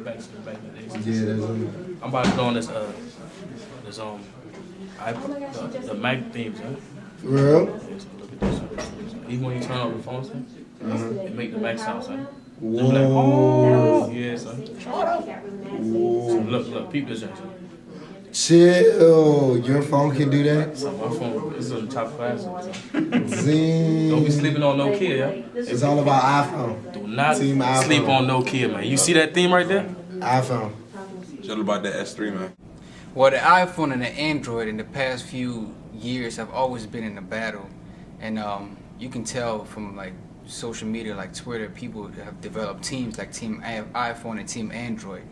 Back to the days. Yeah, that's what I'm about to go on this the Mac themes, huh? For real? Yeah, so look at this. Even when you turn on the phone thing, it make the Mac sound, son. Whoa. Like, oh, yeah, son. Whoa. Look, peep this, son. Chill. Your phone can do that? So my phone is in the top class. So. Zing. Don't be sleeping on no kid, yeah? It's all about iPhone. Do not Team sleep iPhone. on no kid, man. You see that theme right there? iPhone. Tell about that S3, man. Well, the iPhone and the Android in the past few years have always been in a battle, and you can tell from like social media like Twitter, people have developed teams like Team iPhone and Team Android.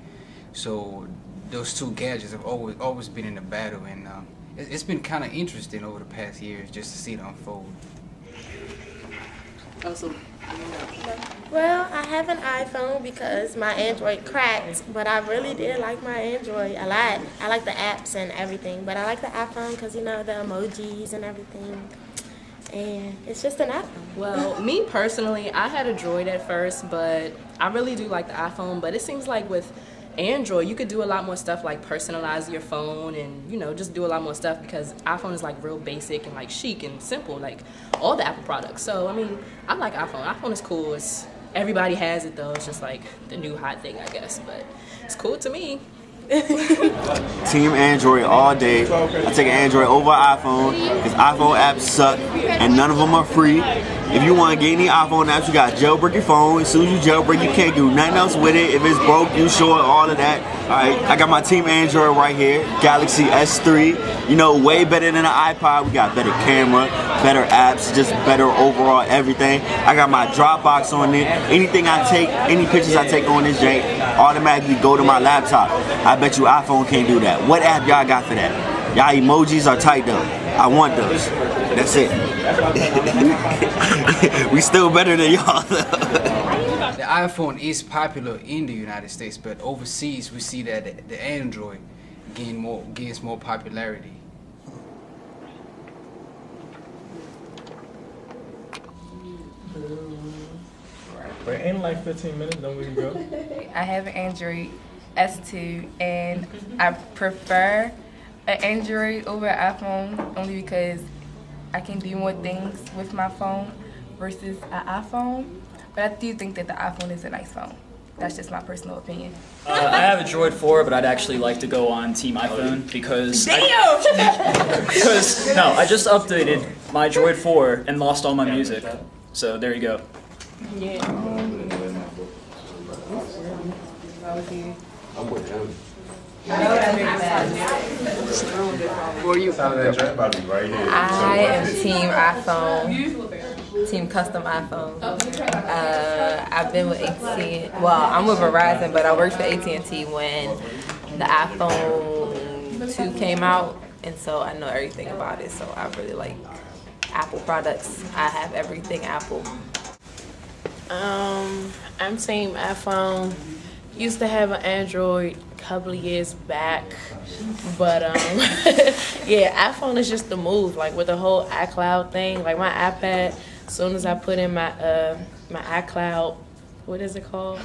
So those two gadgets have always been in a battle, and it's been kind of interesting over the past years just to see it unfold. Well, I have an iPhone because my Android cracked, but I really did like my Android a lot. I like the apps and everything, but I like the iPhone because, you know, the emojis and everything. And it's just an iPhone. Well, me personally, I had a Droid at first, but I really do like the iPhone. But it seems like with Android, you could do a lot more stuff like personalize your phone and, you know, just do a lot more stuff because iPhone is like real basic and like chic and simple, like all the Apple products. So, I mean, I like iPhone. iPhone is cool. Everybody has it though. It's just like the new hot thing, I guess. But it's cool to me. Team Android all day. I take an Android over iPhone because iPhone apps suck and none of them are free. If you want to get any iPhone apps, you got to jailbreak your phone. As soon as you jailbreak, you can't do nothing else with it. If it's broke, you short, all of that. Alright, I got my Team Android right here, Galaxy S3. You know, way better than an iPod. We got better camera, better apps, just better overall everything. I got my Dropbox on it. Anything I take, any pictures I take on this jank, automatically go to my laptop. I bet you iPhone can't do that. What app y'all got for that? Y'all emojis are tight though. I want those. That's it. We still better than y'all. The iPhone is popular in the United States, but overseas we see that the Android gains more popularity. But in like 15 minutes, then we can go. I have an Android S2, and I prefer an Android over an iPhone only because I can do more things with my phone versus an iPhone. But I do think that the iPhone is a nice phone. That's just my personal opinion. I have a Droid 4, but I'd actually like to go on Team iPhone because I just updated my Droid 4 and lost all my music. So there you go. Yeah. I'm with him. I am Team iPhone, Team Custom iPhone. I've been with AT&T. Well, I'm with Verizon, but I worked for AT&T when the iPhone 2 came out, and so I know everything about it. So I really like Apple products. I have everything Apple. I'm Team iPhone. Used to have an Android a couple of years back, but yeah, iPhone is just the move. Like with the whole iCloud thing, like my iPad. As soon as I put in my my iCloud, what is it called?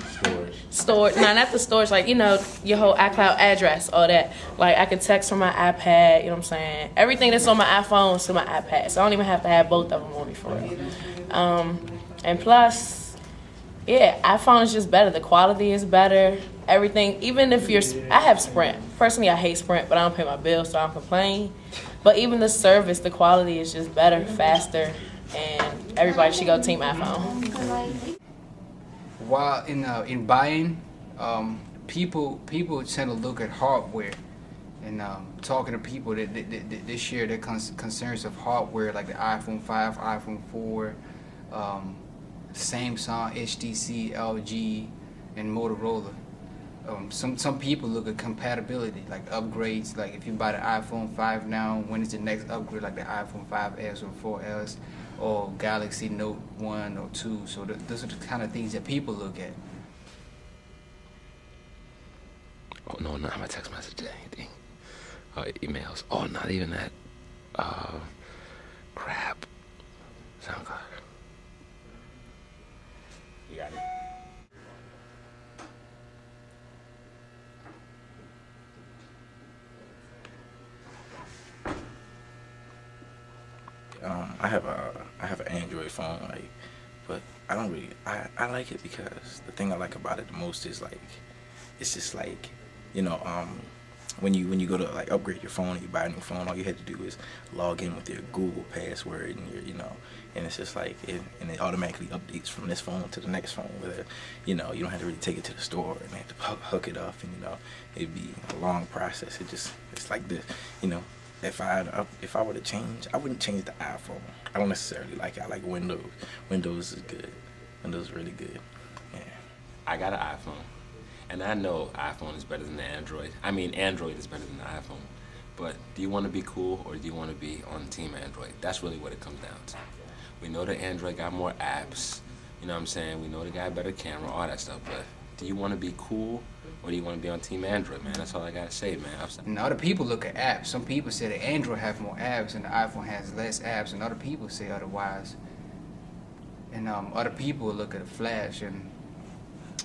Storage. No, not the storage. Like, you know, your whole iCloud address, all that. Like I could text from my iPad. You know what I'm saying? Everything that's on my iPhone is to my iPad, so I don't even have to have both of them on me for real. And plus, yeah, iPhone is just better. The quality is better. Everything, even if I have Sprint. Personally, I hate Sprint, but I don't pay my bills, so I don't complain. But even the service, the quality is just better, faster, and everybody should go Team iPhone. While in buying, people tend to look at hardware, and talking to people that they share their concerns of hardware, like the iPhone 5, iPhone 4. Samsung, HTC, LG, and Motorola. Some people look at compatibility, like upgrades. Like if you buy the iPhone 5 now, when is the next upgrade, like the iPhone 5S or 4S, or Galaxy Note 1 or 2. So those are the kind of things that people look at. Oh no, not my text message or anything. Emails. Oh, not even that. Crap. SoundCloud. You got it. I have an Android phone, like, but I don't really. I like it because the thing I like about it the most is like, it's just like, you know, when you go to like upgrade your phone and you buy a new phone, all you had to do is log in with your Google password and your, you know, and it's just like and it automatically updates from this phone to the next phone. Where, you know, you don't have to really take it to the store and have to hook it up, and you know, it'd be a long process. It's like this, you know. If I were to change, I wouldn't change the iPhone. I don't necessarily like it. I like Windows. Windows is good. Windows is really good. Yeah. I got an iPhone, and I know iPhone is better than the Android. I mean, Android is better than the iPhone. But do you want to be cool or do you want to be on Team Android? That's really what it comes down to. We know that Android got more apps. You know what I'm saying? We know they got a better camera, all that stuff. But do you want to be cool or do you want to be on Team Android, man? That's all I gotta say, man. And other people look at apps. Some people say that Android have more apps and the iPhone has less apps, and other people say otherwise. And other people look at the Flash, and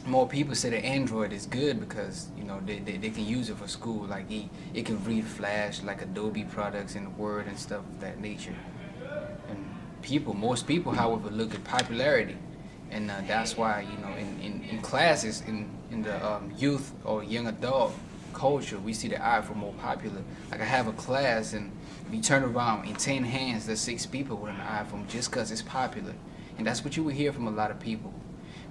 more people say that Android is good because, you know, they can use it for school. Like it can read Flash, like Adobe products and Word and stuff of that nature. And most people, however, look at popularity. And that's why, you know, in classes, in the youth or young adult culture, we see the iPhone more popular. Like I have a class, and if you turn around, in 10 hands, there's 6 people with an iPhone just because it's popular. And that's what you will hear from a lot of people.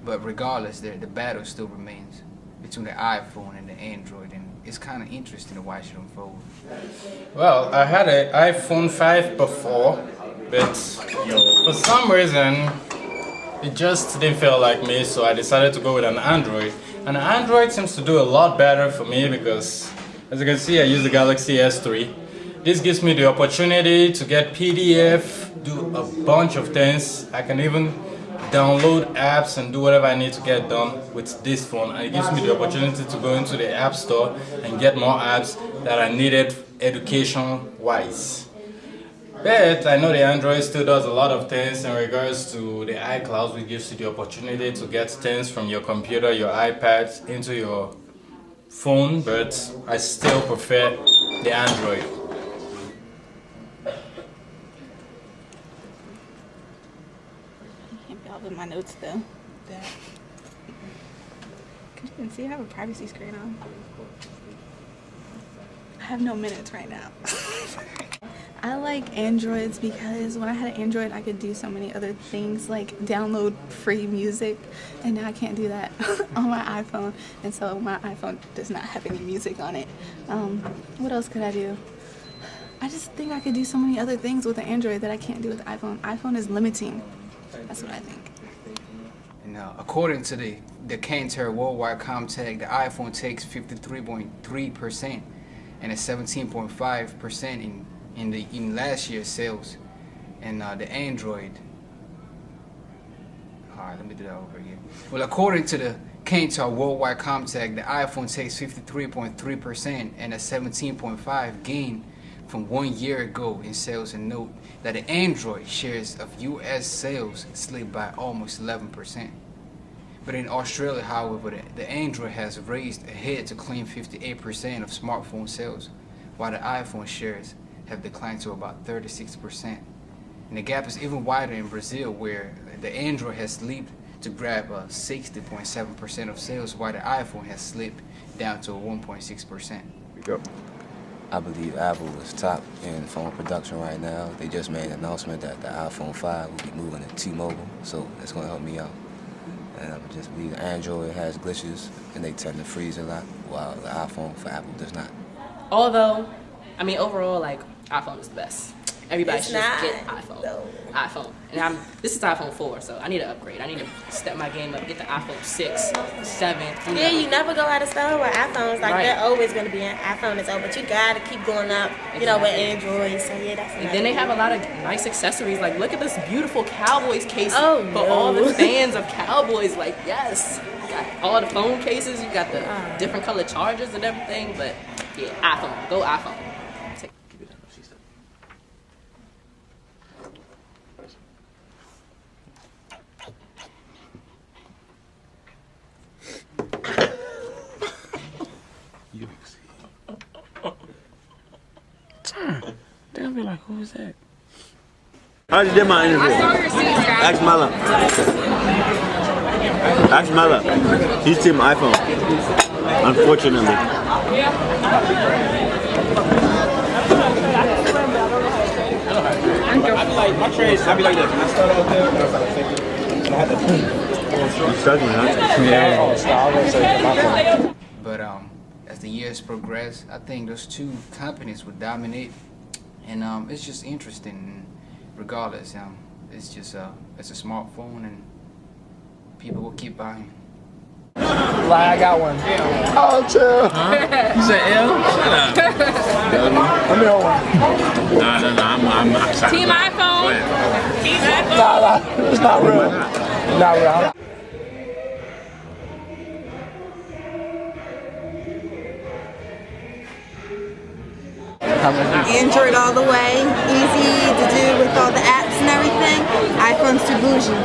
But regardless, the battle still remains between the iPhone and the Android, and it's kind of interesting to watch it unfold. Well, I had an iPhone 5 before, but for some reason, it just didn't feel like me, so I decided to go with an Android. And Android seems to do a lot better for me because, as you can see, I use the Galaxy S3. This gives me the opportunity to get PDF, do a bunch of things. I can even download apps and do whatever I need to get done with this phone. And it gives me the opportunity to go into the App Store and get more apps that are needed education-wise. But I know the Android still does a lot of things in regards to the iCloud, which gives you the opportunity to get things from your computer, your iPad, into your phone, but I still prefer the Android. I can't be all with my notes though. Could you even see I have a privacy screen on? I have no minutes right now. I like Androids because when I had an Android, I could do so many other things like download free music, and now I can't do that on my iPhone, and so my iPhone does not have any music on it. What else could I do? I just think I could do so many other things with an Android that I can't do with the iPhone. iPhone is limiting. That's what I think. And according to the Kantar Worldwide Comtech, the iPhone takes 53.3% and a 17.5% in last year's sales, and the Android. All right, let me do that over again. Well, according to the Kantar Worldwide Comtech, the iPhone takes 53.3% and a 17.5% gain from 1 year ago in sales. And note that the Android shares of U.S. sales slipped by almost 11%. But in Australia, however, the Android has raised ahead to claim 58% of smartphone sales, while the iPhone shares have declined to about 36%. And the gap is even wider in Brazil, where the Android has slipped to grab 60.7% of sales, while the iPhone has slipped down to 1.6%. Go. I believe Apple is top in phone production right now. They just made an announcement that the iPhone 5 will be moving to T-Mobile, so that's going to help me out. And I just believe the Android has glitches and they tend to freeze a lot, while the iPhone for Apple does not. Although, I mean, overall, like, iPhone is the best. Everybody should just get iPhone. No. iPhone. And this is iPhone 4, so I need to upgrade. I need to step my game up, get the iPhone 6, 7. Yeah, you never go out of style with iPhones. Like, Right. they're always going to be an iPhone is old, but you got to keep going up, you know, with Android. So, yeah, that's And then they have a lot of nice accessories. Like, look at this beautiful Cowboys case Oh, for no. all the fans of Cowboys. Like, yes. You got all the phone cases. You got the different color chargers and everything. But, yeah, iPhone. Go iPhone. They'll be like, who is that? I already did my interview. Ask Mella. Ask Mella. He's team iPhone. Unfortunately. My trades, I be like this. I start out there, and I had to. You're struggling, huh? Yeah. But as the years progress, I think those two companies would dominate, and it's just interesting. Regardless, it's just it's a smartphone, and people will keep buying. I got one. Oh, chill. You said L? Shut up. Let me hold one. No, I'm excited. Team iPhone. Team iPhone. Nah, it's not real. Not real. Android all the way, easy to do with all the apps and everything. iPhone's too bougie.